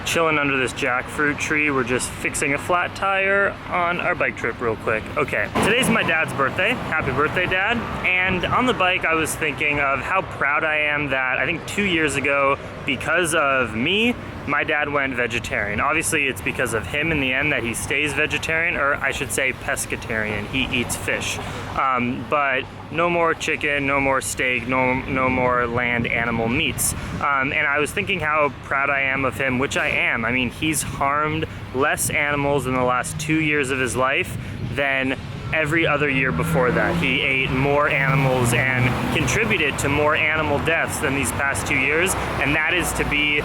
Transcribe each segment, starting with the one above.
chilling under this jackfruit tree. We're just fixing a flat tire on our bike trip real quick. Okay, today's my dad's birthday. Happy birthday, Dad. And on the bike, I was thinking of how proud I am that I think 2 years ago, because of me, my dad went vegetarian. Obviously, it's because of him in the end that he stays vegetarian, or I should say pescatarian. He eats fish. But no more chicken, no more steak, no more land animal meats. And I was thinking how proud I am of him, which I am. I mean, he's harmed less animals in the last 2 years of his life than every other year before that. He ate more animals and contributed to more animal deaths than these past 2 years, and that is to be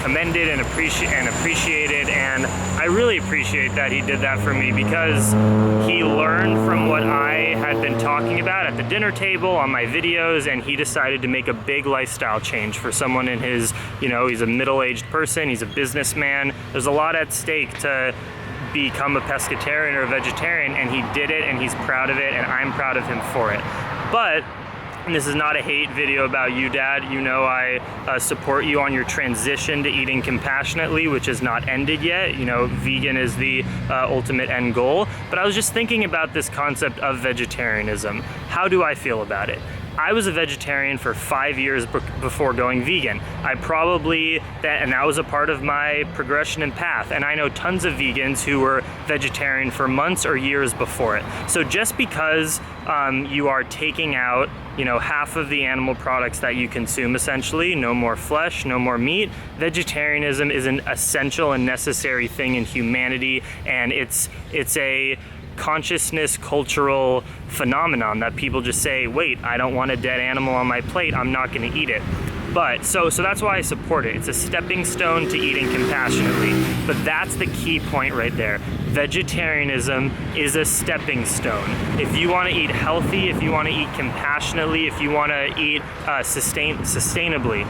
commended and appreciated. And I really appreciate that he did that for me, because he learned from what I had been talking about at the dinner table on my videos, and he decided to make a big lifestyle change for someone in his, he's a middle-aged person, he's a businessman. There's a lot at stake to become a pescatarian or a vegetarian, and he did it, and he's proud of it, and I'm proud of him for it. But, and this is not a hate video about you, Dad. I support you on your transition to eating compassionately, which is not ended yet. Vegan is the ultimate end goal. But I was just thinking about this concept of vegetarianism. How do I feel about it? I was a vegetarian for 5 years before going vegan. And that was a part of my progression and path. And I know tons of vegans who were vegetarian for months or years before it. So just because you are taking out, half of the animal products that you consume, essentially, no more flesh, no more meat, vegetarianism is an essential and necessary thing in humanity, and it's a consciousness cultural phenomenon that people just say, wait, I don't want a dead animal on my plate, I'm not going to eat it. But so that's why I support it. It's a stepping stone to eating compassionately. But that's the key point right there. Vegetarianism is a stepping stone. If you want to eat healthy, if you want to eat compassionately, if you want to eat sustainably,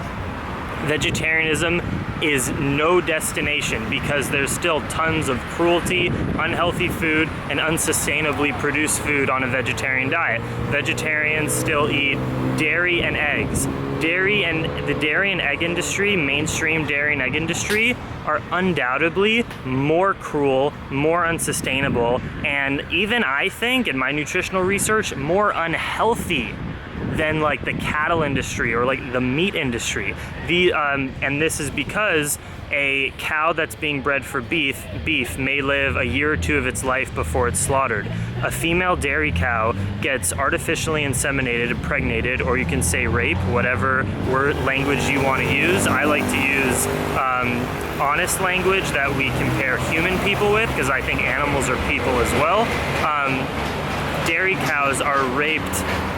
vegetarianism is no destination, because there's still tons of cruelty, unhealthy food, and unsustainably produced food on a vegetarian diet. Vegetarians still eat dairy and eggs. The dairy and egg industry, mainstream dairy and egg industry, are undoubtedly more cruel, more unsustainable, and even, I think, in my nutritional research, more unhealthy than like the cattle industry or like the meat industry. And this is because a cow that's being bred for beef may live a year or two of its life before it's slaughtered. A female dairy cow gets artificially inseminated, impregnated, or you can say rape, whatever language you want to use. I like to use honest language that we compare human people with, because I think animals are people as well. Dairy cows are raped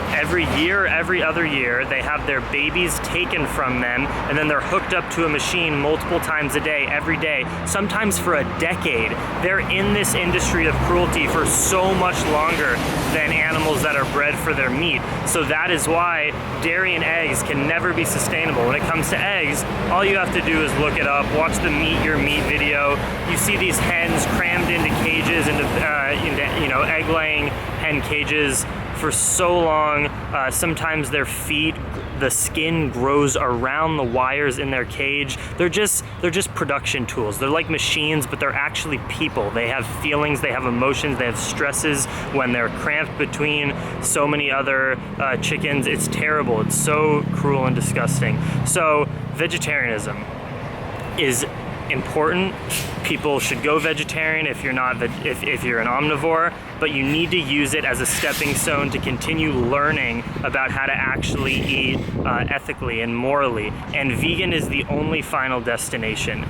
every year, every other year. They have their babies taken from them, and then they're hooked up to a machine multiple times a day, every day, sometimes for a decade. They're in this industry of cruelty for so much longer than animals that are bred for their meat. So that is why dairy and eggs can never be sustainable. When it comes to eggs, all you have to do is look it up, watch the Meat Your Meat video. You see these hens crammed into cages, into egg-laying hen cages for so long. Sometimes their feet, the skin grows around the wires in their cage. They're just production tools. They're like machines, but they're actually people. They have feelings, they have emotions, they have stresses when they're cramped between so many other chickens. It's terrible. It's so cruel and disgusting. So vegetarianism is important. People should go vegetarian if you're not if you're an omnivore, but you need to use it as a stepping stone to continue learning about how to actually eat ethically and morally. And vegan is the only final destination.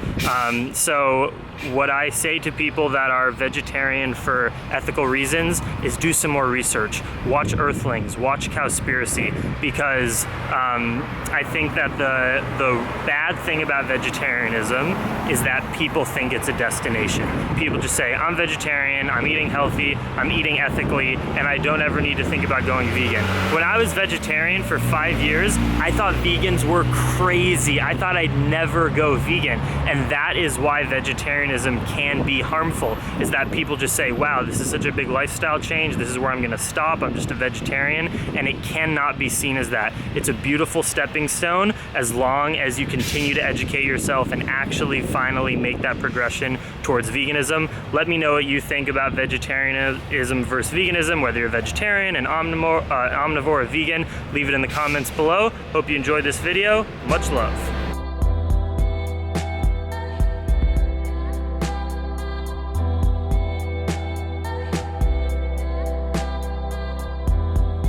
So what I say to people that are vegetarian for ethical reasons is do some more research. Watch Earthlings, watch Cowspiracy, because I think that the bad thing about vegetarianism is that people think it's a destination. People just say, I'm vegetarian, I'm eating healthy, I'm eating ethically, and I don't ever need to think about going vegan. When I was vegetarian for 5 years, I thought vegans were crazy. I thought I'd never go vegan. And that is why vegetarianism can be harmful, is that people just say, wow, this is such a big lifestyle change, this is where I'm gonna stop, I'm just a vegetarian, and it cannot be seen as that. It's a beautiful stepping stone as long as you continue to educate yourself and actually finally make that progression towards veganism. Let me know what you think about vegetarianism versus veganism, whether you're a vegetarian, an omnivore, or vegan. Leave it in the comments below. Hope you enjoyed this video. Much love.